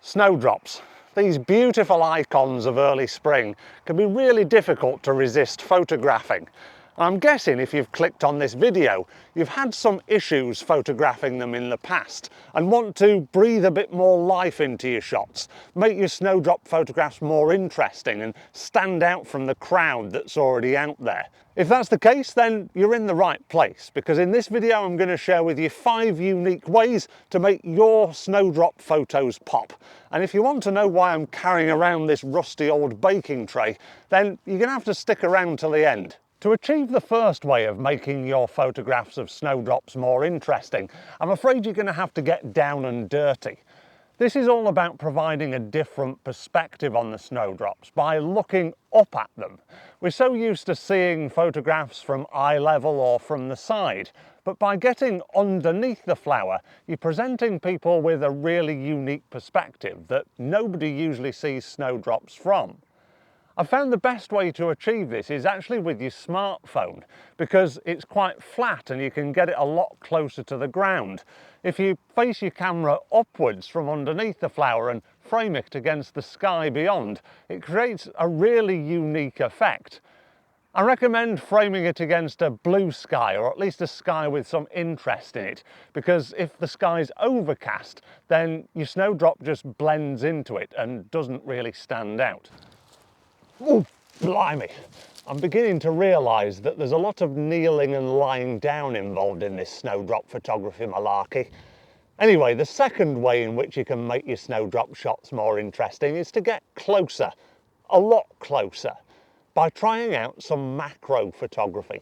Snowdrops. These beautiful icons of early spring can be really difficult to resist photographing. I'm guessing if you've clicked on this video, you've had some issues photographing them in the past and want to breathe a bit more life into your shots, make your snowdrop photographs more interesting and stand out from the crowd that's already out there. If that's the case, then you're in the right place, because in this video I'm going to share with you 5 unique ways to make your snowdrop photos pop. And if you want to know why I'm carrying around this rusty old baking tray, then you're going to have to stick around till the end. To achieve the first way of making your photographs of snowdrops more interesting, I'm afraid you're going to have to get down and dirty. This is all about providing a different perspective on the snowdrops by looking up at them. We're so used to seeing photographs from eye level or from the side, but by getting underneath the flower, you're presenting people with a really unique perspective that nobody usually sees snowdrops from. I found the best way to achieve this is actually with your smartphone, because it's quite flat and you can get it a lot closer to the ground. If you face your camera upwards from underneath the flower and frame it against the sky beyond, it creates a really unique effect. I recommend framing it against a blue sky, or at least a sky with some interest in it, because if the sky's overcast, then your snowdrop just blends into it and doesn't really stand out. Oh, blimey! I'm beginning to realise that there's a lot of kneeling and lying down involved in this snowdrop photography malarkey. Anyway, the second way in which you can make your snowdrop shots more interesting is to get closer, a lot closer, by trying out some macro photography.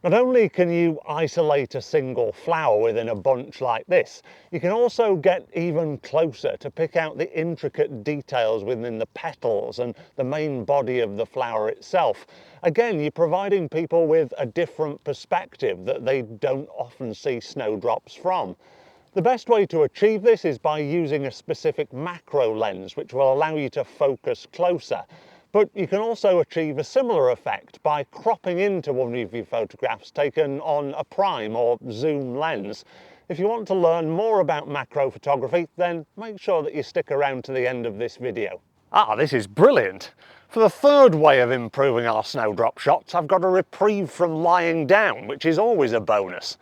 Not only can you isolate a single flower within a bunch like this, you can also get even closer to pick out the intricate details within the petals and the main body of the flower itself. Again, you're providing people with a different perspective that they don't often see snowdrops from. The best way to achieve this is by using a specific macro lens, which will allow you to focus closer. But you can also achieve a similar effect by cropping into one of your photographs taken on a prime or zoom lens. If you want to learn more about macro photography, then make sure that you stick around to the end of this video. This is brilliant! For the third way of improving our snowdrop shots, I've got a reprieve from lying down, which is always a bonus.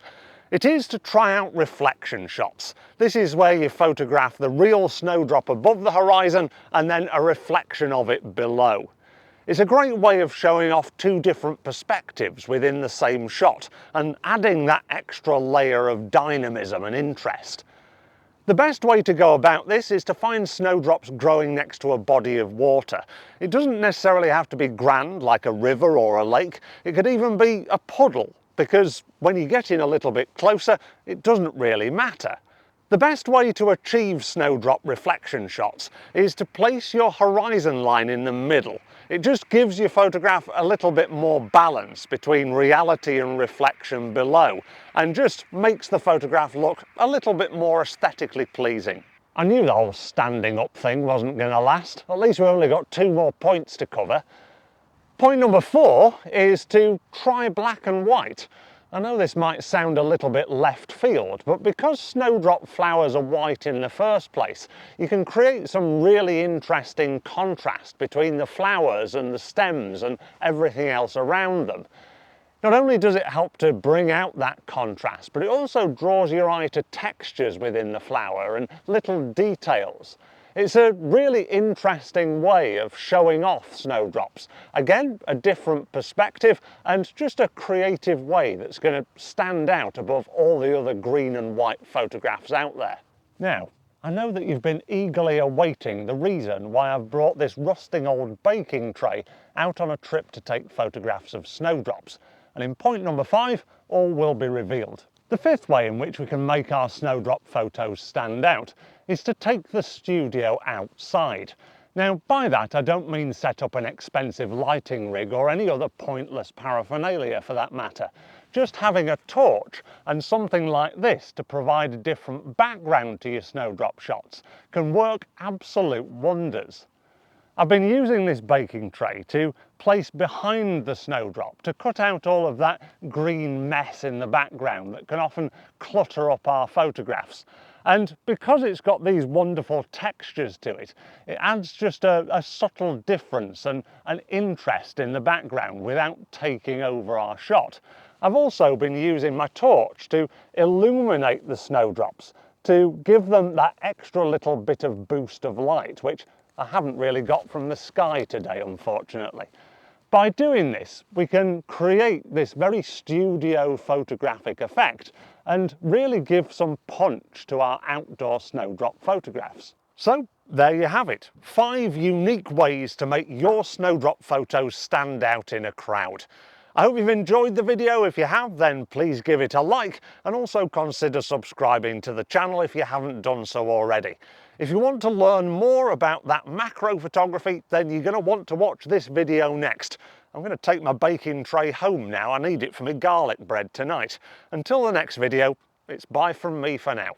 It is to try out reflection shots. This is where you photograph the real snowdrop above the horizon and then a reflection of it below. It's a great way of showing off 2 different perspectives within the same shot and adding that extra layer of dynamism and interest. The best way to go about this is to find snowdrops growing next to a body of water. It doesn't necessarily have to be grand like a river or a lake. It could even be a puddle, because when you get in a little bit closer, it doesn't really matter. The best way to achieve snowdrop reflection shots is to place your horizon line in the middle. It just gives your photograph a little bit more balance between reality and reflection below, and just makes the photograph look a little bit more aesthetically pleasing. I knew the whole standing up thing wasn't going to last. At least we've only got 2 more points to cover. Point number 4 is to try black and white. I know this might sound a little bit left field, but because snowdrop flowers are white in the first place, you can create some really interesting contrast between the flowers and the stems and everything else around them. Not only does it help to bring out that contrast, but it also draws your eye to textures within the flower and little details. It's a really interesting way of showing off snowdrops. Again, a different perspective and just a creative way that's going to stand out above all the other green and white photographs out there. Now, I know that you've been eagerly awaiting the reason why I've brought this rusting old baking tray out on a trip to take photographs of snowdrops. And in point number 5, all will be revealed. The 5th way in which we can make our snowdrop photos stand out is to take the studio outside. Now, by that I don't mean set up an expensive lighting rig or any other pointless paraphernalia for that matter. Just having a torch and something like this to provide a different background to your snowdrop shots can work absolute wonders. I've been using this baking tray to place behind the snowdrop to cut out all of that green mess in the background that can often clutter up our photographs. And because it's got these wonderful textures to it, it adds just a subtle difference and an interest in the background without taking over our shot. I've also been using my torch to illuminate the snowdrops, to give them that extra little bit of boost of light, which I haven't really got from the sky today, unfortunately. By doing this, we can create this very studio photographic effect and really give some punch to our outdoor snowdrop photographs. So there you have it, 5 unique ways to make your snowdrop photos stand out in a crowd. I hope you've enjoyed the video. If you have, then please give it a like and also consider subscribing to the channel if you haven't done so already. If you want to learn more about that macro photography, then you're going to want to watch this video next. I'm going to take my baking tray home now. I need it for my garlic bread tonight. Until the next video, it's bye from me for now.